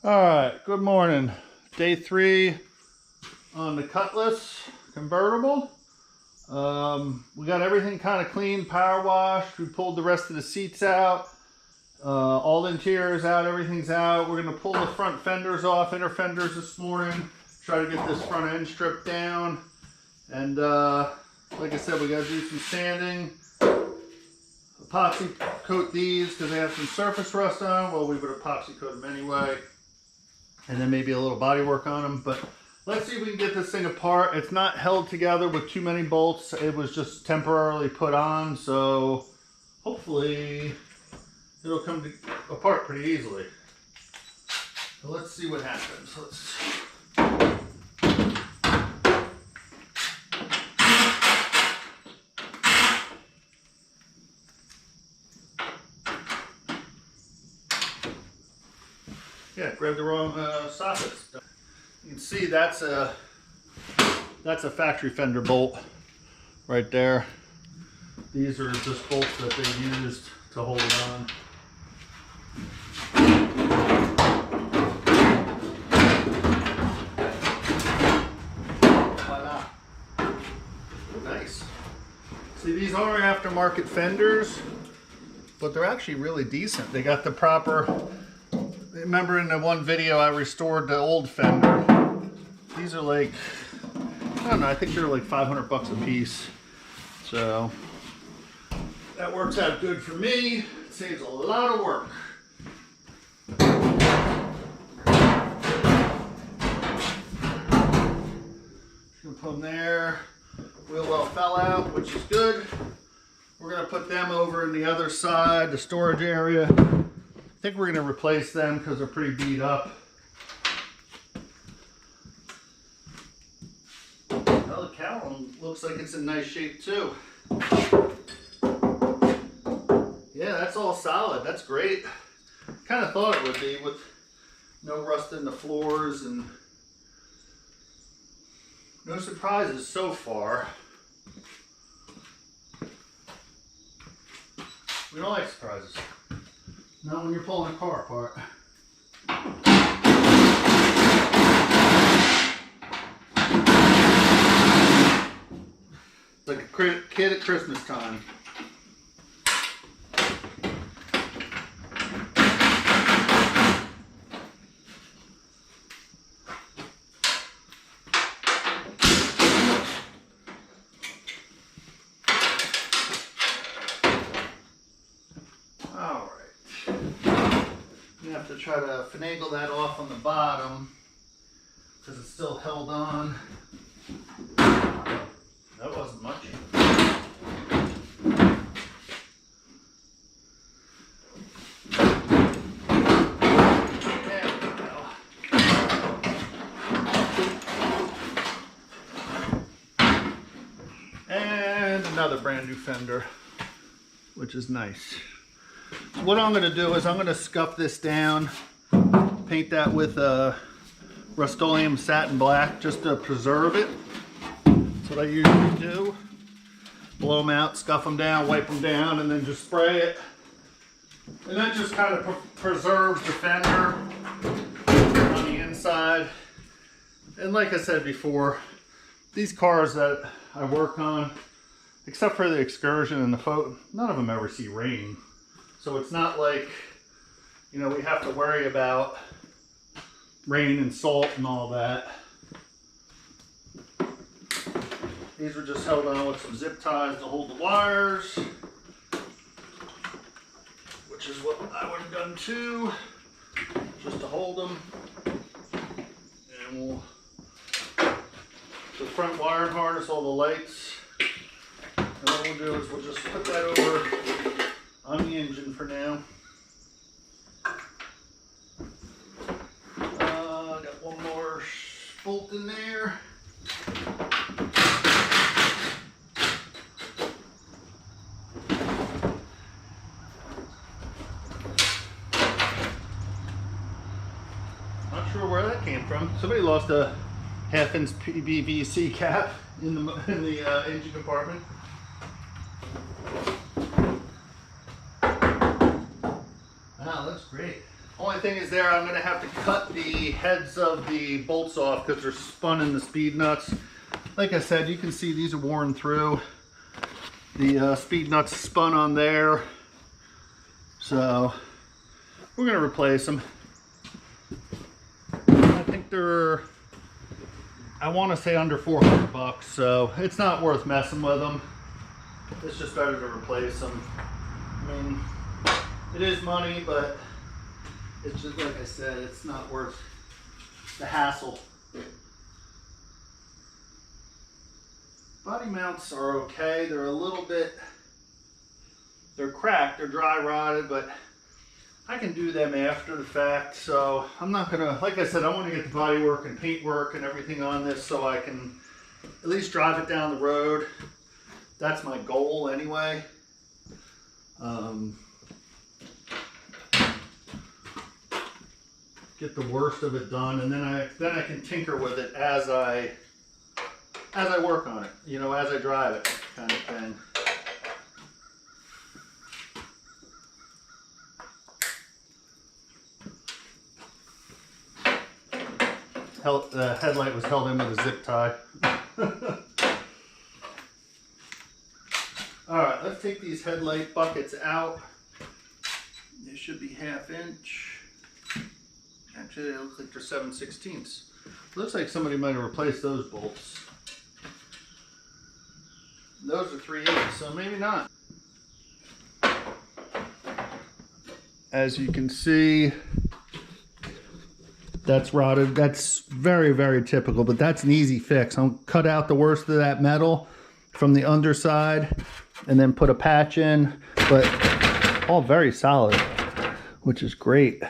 Alright, good morning. Day 3 on the Cutlass convertible. We got everything kind of clean, power washed. We pulled the rest of the seats out. All the interiors out, everything's out. We're going to pull the front fenders off, inner fenders this morning. Try to get this front end stripped down. And like I said, we got to do some sanding. Epoxy coat these because they have some surface rust on them. Well, we would epoxy coat them anyway. And then maybe a little body work on them. But let's see if we can get this thing apart. It's not held together with too many bolts. It was just temporarily put on. So hopefully it'll come apart pretty easily. So let's see what happens. Yeah, grab the wrong sockets. You can see that's a factory fender bolt right there. These are just bolts that they used to hold it on. Voila. Nice. See, these are aftermarket fenders, but they're actually really decent. They got the proper. Remember in the one video I restored the Old Fender. These are like, I don't know, I think they're like 500 bucks a piece. So that works out good for me. It saves a lot of work. Gonna put them there. Wheel well fell out, which is good. We're gonna put them over in the other side, the storage area. I think we're going to replace them because they're pretty beat up. Well, the cowl looks like it's in nice shape too. Yeah, that's all solid. That's great. Kind of thought it would be with no rust in the floors and no surprises so far. We don't like surprises. Not when you're pulling a car apart. Like a kid at Christmas time. You have to try to finagle that off on the bottom because it's still held on. That wasn't much. There we go. And another brand new fender, which is nice. What I'm going to do is I'm going to scuff this down, paint that with Rust-Oleum satin black just to preserve it. That's what I usually do. Blow them out, scuff them down, wipe them down, and then just spray it. And that just kind of preserves the fender on the inside. And like I said before, these cars that I work on, except for the Excursion and the Photo, none of them ever see rain. So it's not like, you know, we have to worry about rain and salt and all that. These were just held on with some zip ties to hold the wires, which is what I would have done too, just to hold them. And we'll, the front wire harness, all the lights. And what we'll do is we'll just put that over on the engine for now. Got one more bolt in there. Not sure where that came from. Somebody lost a half-inch PVC cap in the engine compartment. Wow, that's great. Only thing is there, I'm going to have to cut the heads of the bolts off because they're spun in the speed nuts. Like I said, you can see these are worn through. The speed nuts spun on there. So we're going to replace them. I think they're, I want to say under 400 bucks, so it's not worth messing with them. It's just better to replace them. I mean, it is money, but it's just like I said, it's not worth the hassle. Body mounts are okay. They're a little bit, they're cracked, they're dry rotted, but I can do them after the fact. So I'm not gonna, like I said, I want to get the body work and paint work and everything on this so I can at least drive it down the road. That's my goal anyway. Get the worst of it done, and then I can tinker with it as I work on it, you know, as I drive it, kind of thing. The headlight was held in with a zip tie. All right, let's take these headlight buckets out. They should be 1/2 inch. Actually, it looks like they're 7/16. Looks like somebody might have replaced those bolts. Those are 3/8, so maybe not. As you can see, that's rotted. That's very, very typical, but that's an easy fix. I'll cut out the worst of that metal from the underside and then put a patch in, but all very solid, which is great.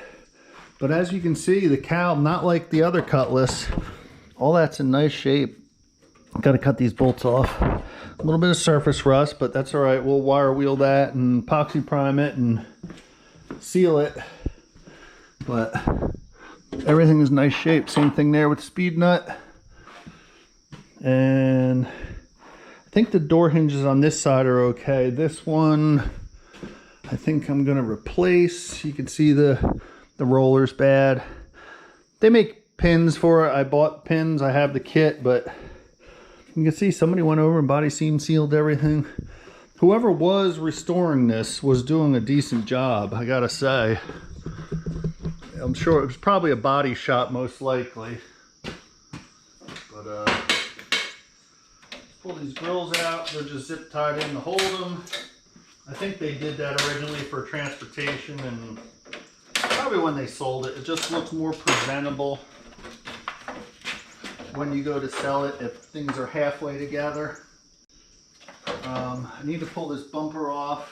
But as you can see, the cowl, not like the other Cutlass, all that's in nice shape. Got to cut these bolts off. A little bit of surface rust, but that's all right. We'll wire wheel that and epoxy prime it and seal it. But everything is nice shape. Same thing there with the speed nut. And I think the door hinges on this side are okay. This one, I think I'm going to replace. You can see the roller's bad. They make pins for it. I bought pins. I have the kit, but you can see somebody went over and body seam sealed everything. Whoever was restoring this was doing a decent job, I gotta say. I'm sure it was probably a body shop, most likely. But pull these grills out. They're just zip tied in to hold them. I think they did that originally for transportation, and probably when they sold it, it just looks more presentable when you go to sell it if things are halfway together. I need to pull this bumper off.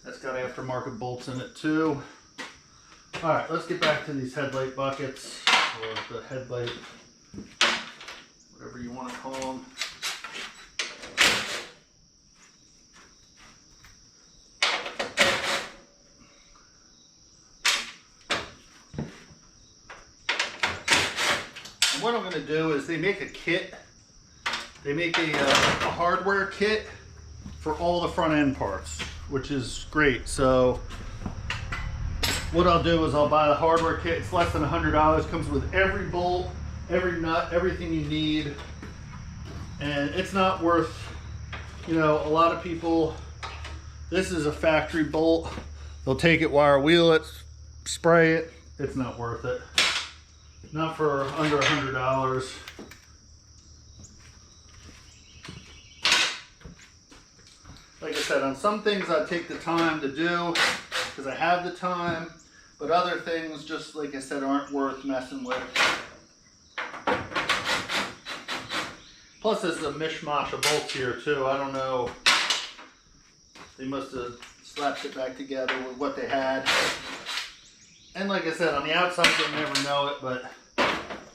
That's got aftermarket bolts in it too. All right, let's get back to these headlight buckets, or the headlight, whatever you want to call them. What I'm going to do is they make a kit. They make a hardware kit for all the front end parts, which is great. So what I'll do is I'll buy the hardware kit. It's less than $100. Comes with every bolt, every nut, everything you need. And it's not worth, you know, a lot of people, this is a factory bolt. They'll take it, wire wheel it, spray it. It's not worth it. Not for under $100. Like I said, on some things I take the time to do because I have the time, but other things, just like I said, aren't worth messing with. Plus there's a mishmash of bolts here too. I don't know. They must have slapped it back together with what they had. And like I said, on the outside you'll never know it, but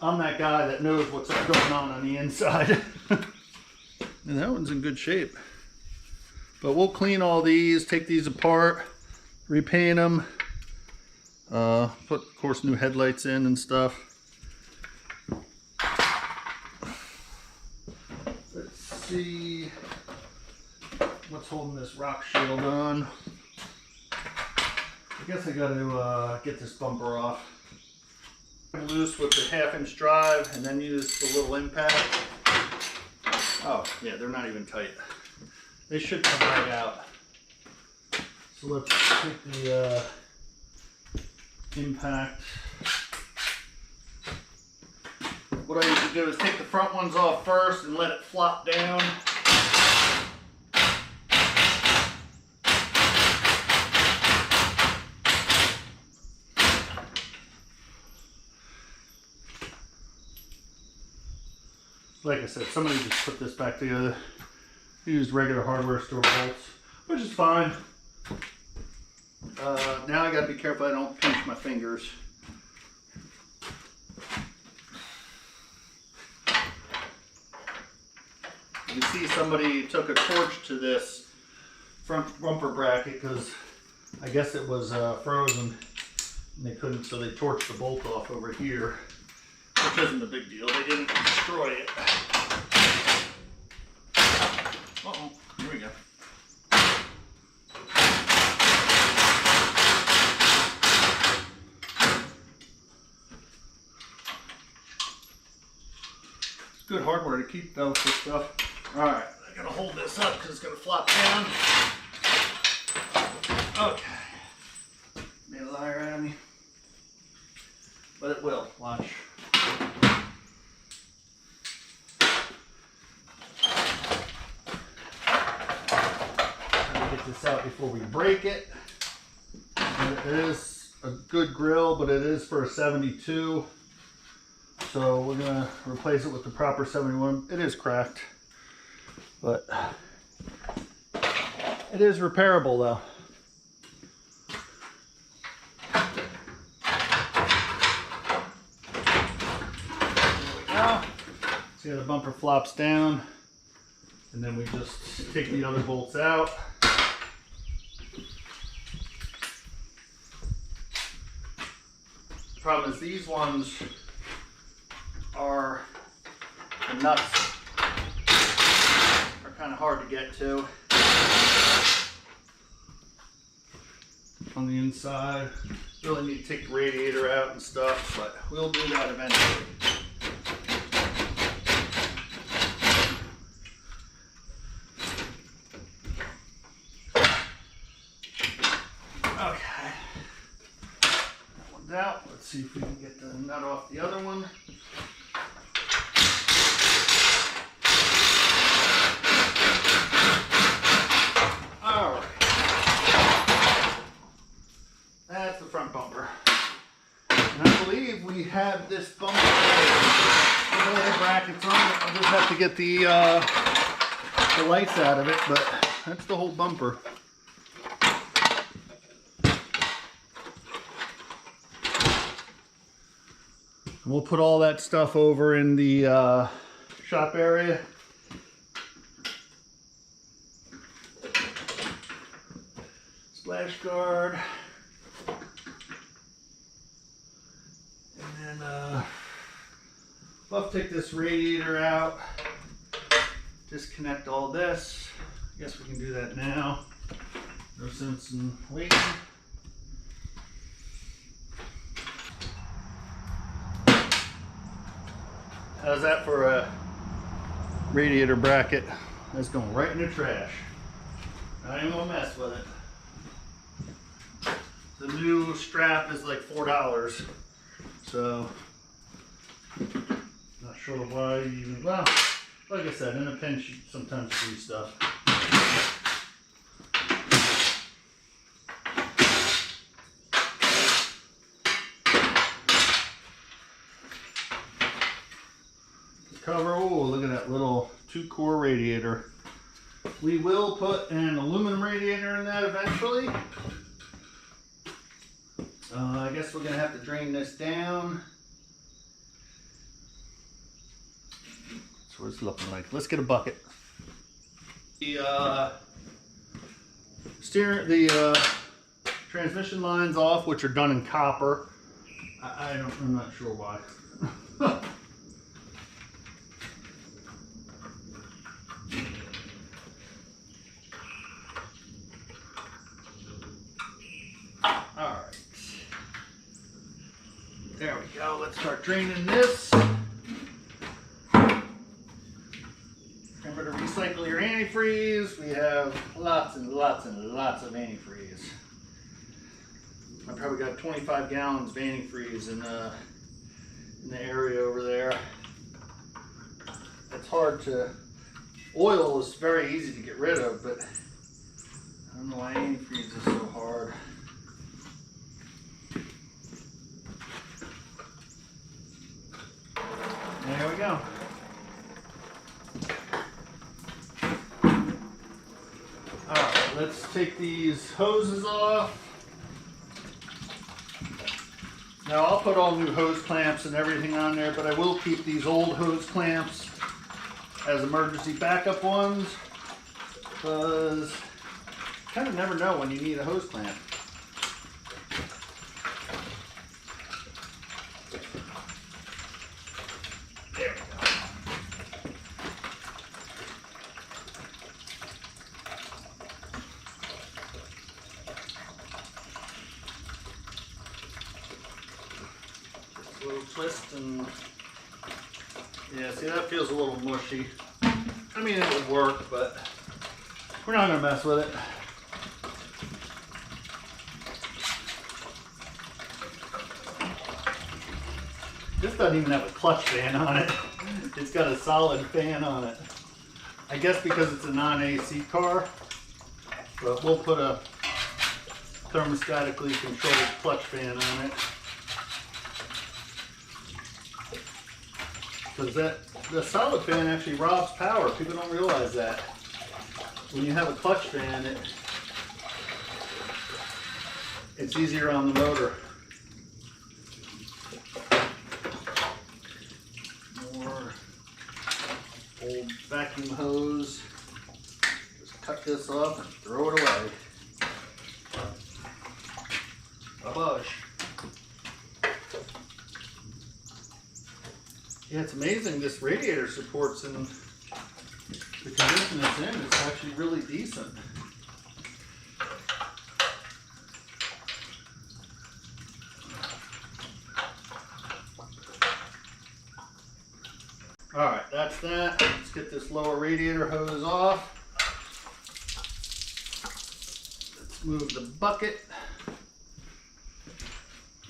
I'm that guy that knows what's going on the inside. And that one's in good shape. But we'll clean all these, take these apart, repaint them, put, of course, new headlights in and stuff. Let's see what's holding this rock shield on. I guess I got to get this bumper off. Loose with the 1/2-inch drive and then use the little impact. Oh yeah, they're not even tight. They should come right out. So let's take the impact. What I usually do is take the front ones off first and let it flop down. Like I said, somebody just put this back together. Used regular hardware store bolts, which is fine. Now I gotta be careful I don't pinch my fingers. You see somebody took a torch to this front bumper bracket because I guess it was frozen and they couldn't, so they torched the bolt off over here, which isn't a big deal. They didn't destroy it. Uh-oh, here we go. It's good hardware to keep though for stuff. All right, I gotta hold this up because it's gonna flop down. Okay, made a liar out of me, but it will. Watch. Get this out before we break it. And it is a good grill, but it is for a 72. So we're gonna replace it with the proper 71. It is cracked, but it is repairable though. There we go. See how the bumper flops down, and then we just take the other bolts out. The problem is these ones are, the nuts are kind of hard to get to on the inside. Really need to take the radiator out and stuff, but we'll do that eventually. Okay. That one's out. Let's see if we can get the nut off the other one. Alright. That's the front bumper. And I believe we have this bumper with all the brackets on it. I'll just have to get the lights out of it, but that's the whole bumper. And we'll put all that stuff over in the shop area. Splash guard. And then we'll have to take this radiator out. Disconnect all this. I guess we can do that now. No sense in waiting. How's that for a radiator bracket? That's going right in the trash. I ain't gonna mess with it. The new strap is like $4, so not sure why you even, well, like I said, in a pinch you sometimes do stuff. Cover, oh look at that little 2-core radiator. We will put an aluminum radiator in that eventually. I guess we're gonna have to drain this down. That's what it's looking like. Let's get a bucket. The transmission lines off, which are done in copper. I'm not sure why. Alright. There we go. Let's start draining this. Remember to recycle your antifreeze. We have lots and lots and lots of antifreeze. I probably got 25 gallons of antifreeze in the area over there. It's hard to, oil is very easy to get rid of, but I don't know why antifreeze is so hard. There we go. Alright, let's take these hoses off. Now I'll put all new hose clamps and everything on there, but I will keep these old hose clamps as emergency backup ones, because you kind of never know when you need a hose clamp. There we go. Just a little twist and yeah, see, that feels a little mushy. I mean, it would work, but we're not going to mess with it. This doesn't even have a clutch fan on it. It's got a solid fan on it. I guess because it's a non-AC car, but we'll put a thermostatically controlled clutch fan on it. Because the solid fan actually robs power. People don't realize that. When you have a clutch fan, it's easier on the motor. More old vacuum hose. Just cut this off and throw it away. Babush. Yeah, it's amazing this radiator supports in the condition it's in. It's actually really decent. Alright, that's that. Let's get this lower radiator hose off. Let's move the bucket.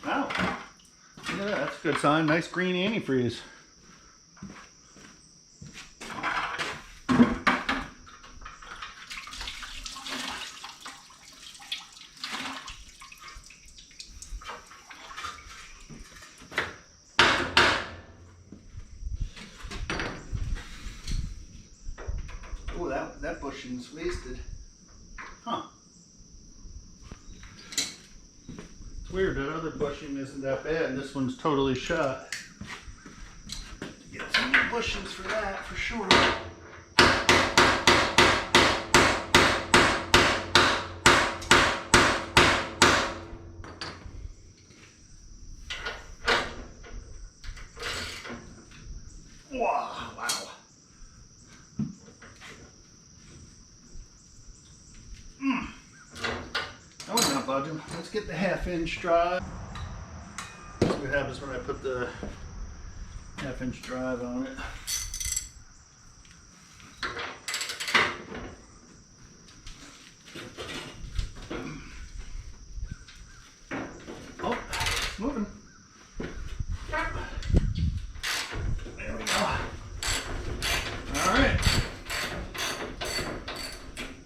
Wow. Look at that. That's a good sign. Nice green antifreeze. Oh, that bushing's wasted. Huh. It's weird, that other bushing isn't that bad, and this one's totally shot. Get some new bushings for that, for sure. Wow. That one's not budging. Let's get the 1/2-inch drive. See what happens when I put the 1/2-inch drive on it. Oh, it's moving. There we go. All right.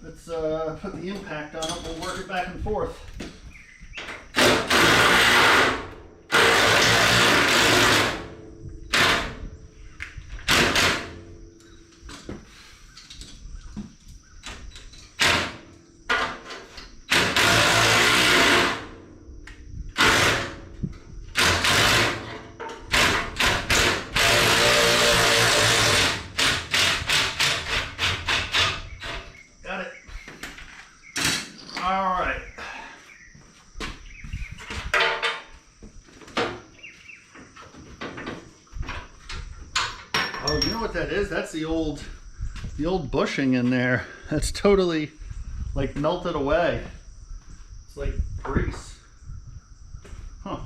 Let's put the impact on it. We'll work it back and forth. Got it. All right. Oh, you know what that is? That's the old bushing in there. That's totally like melted away. It's like grease. Huh.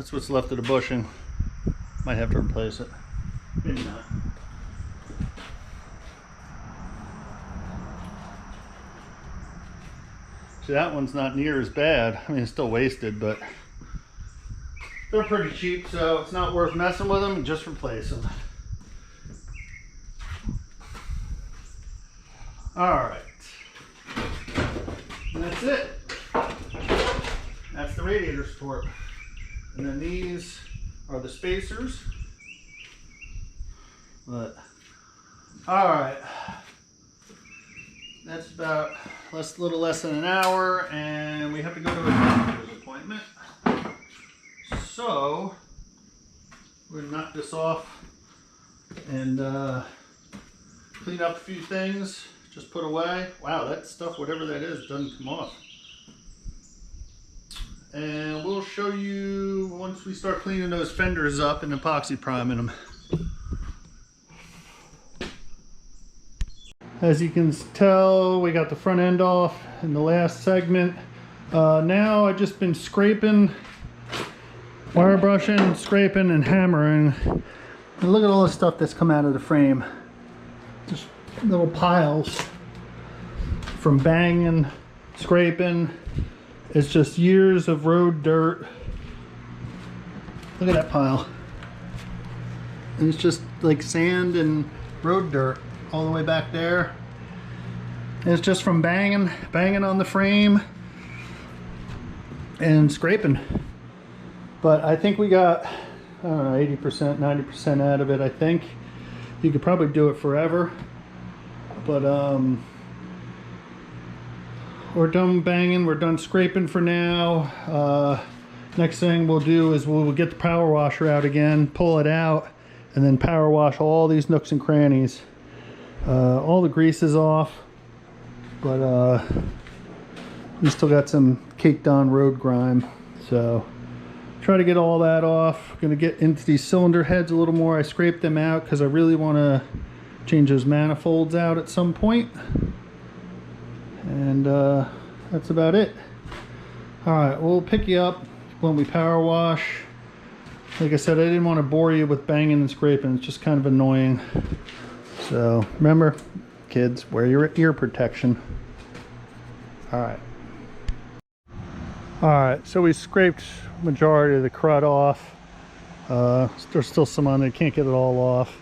That's what's left of the bushing. Might have to replace it. Maybe not. See, that one's not near as bad. I mean, it's still wasted, but they're pretty cheap, so it's not worth messing with them. Just replace them. All right. And that's it. That's the radiator support. And then these are the spacers. But, all right. That's about a little less than an hour, and we have to go to a doctor's appointment. So, we're gonna knock this off and clean up a few things, just put away. Wow, that stuff, whatever that is, doesn't come off. And we'll show you once we start cleaning those fenders up and epoxy priming them. As you can tell, we got the front end off in the last segment. Now I've just been scraping, wire brushing, scraping, and hammering. And look at all the stuff that's come out of the frame. Just little piles from banging, scraping. It's just years of road dirt. Look at that pile. And it's just like sand and road dirt all the way back there. And it's just from banging on the frame and scraping. But I think we got, I don't know, 80%, 90% out of it, I think. You could probably do it forever. But we're done banging, we're done scraping for now. Next thing we'll do is we'll get the power washer out again, pull it out, and then power wash all these nooks and crannies. All the grease is off, but we still got some caked on road grime. So try to get all that off. Gonna get into these cylinder heads a little more. I scraped them out because I really want to change those manifolds out at some point. And that's about it. All right, we'll pick you up when we power wash. Like I said, I didn't want to bore you with banging and scraping. It's just kind of annoying. So remember, kids, wear your ear protection. All right. All right, so we scraped majority of the crud off. There's still some on there, can't get it all off.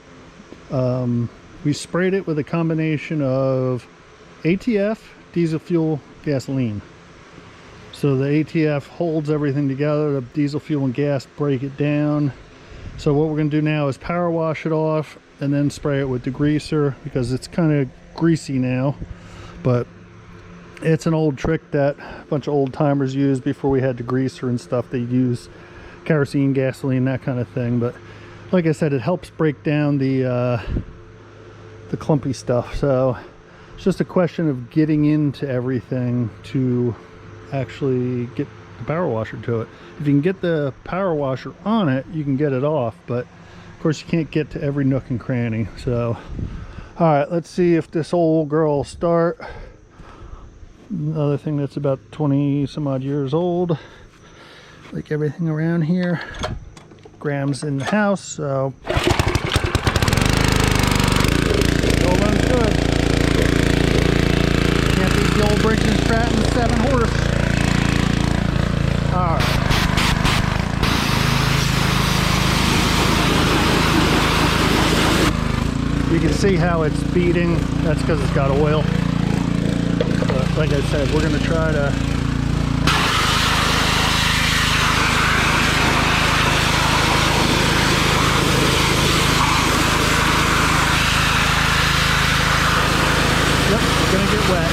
We sprayed it with a combination of ATF, diesel fuel, gasoline. So the ATF holds everything together, the diesel fuel and gas break it down. So what we're going to do now is power wash it off and then spray it with degreaser because it's kind of greasy now. But it's an old trick that a bunch of old timers used before we had degreaser and stuff. They use kerosene, gasoline, that kind of thing. But like I said, it helps break down the clumpy stuff. So it's just a question of getting into everything to actually get the power washer to it. If you can get the power washer on it, you can get it off, but of course you can't get to every nook and cranny. So all right, let's see if this old girl will start. Another thing that's about 20 some odd years old, like everything around here. Graham's in the house, so all runs good. Can't beat the old Briggs & Stratton 7 horse. All right. You can see how it's beating. That's because it's got oil. But like I said, we're going to try to gonna get wet.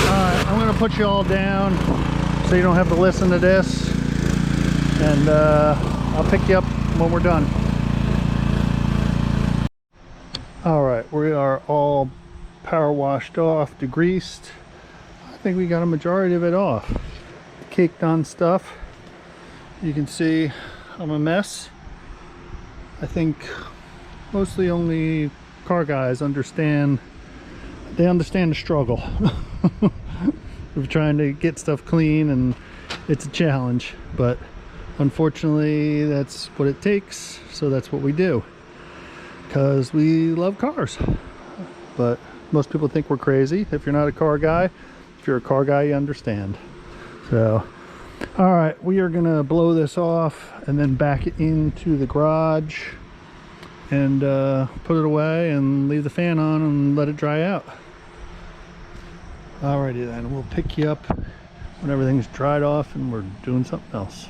Alright, I'm gonna put you all down so you don't have to listen to this, and I'll pick you up when we're done. Alright, we are all power washed off, degreased. I think we got a majority of it off. Caked on stuff. You can see I'm a mess. I think mostly only car guys understand. They understand the struggle of trying to get stuff clean, and it's a challenge. But unfortunately, that's what it takes. So that's what we do, because we love cars. But most people think we're crazy. If you're not a car guy, if you're a car guy, you understand. So, all right, we are gonna blow this off and then back it into the garage and put it away and leave the fan on and let it dry out. Alrighty then, we'll pick you up when everything's dried off and we're doing something else.